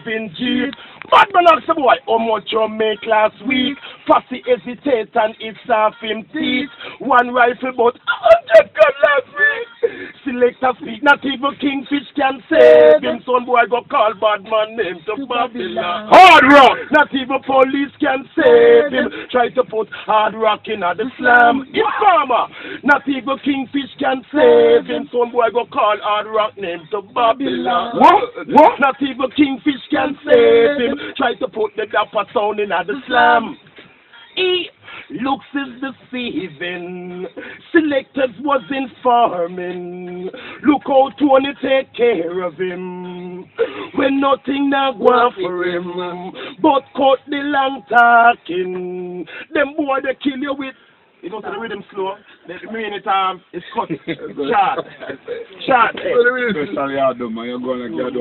in Jeep. Bad man ask the boy how much you make last week. Fussy hesitate and it's off him teeth. One rifle but 100 gun last week. Selector speak, not even Kingfish can save him. Son boy go call bad man name to Babylon. Hard rock! Not even police can save him. Try to put hard rock in at the slam. Informer! Not even Kingfish can save him. Son boy go call hard rock name to Babylon. What? Not even Kingfish can save him. Try to put the dapper sound in at the slam. Looks is deceiving. Selectors was informing. Look how Tony take care of him. When nothing now go on for him. But cut the long talking. Them boy they kill you with. You don't see the rhythm slow. The minute it's cut. Short. Short. Especially how dumb man, you're going like that.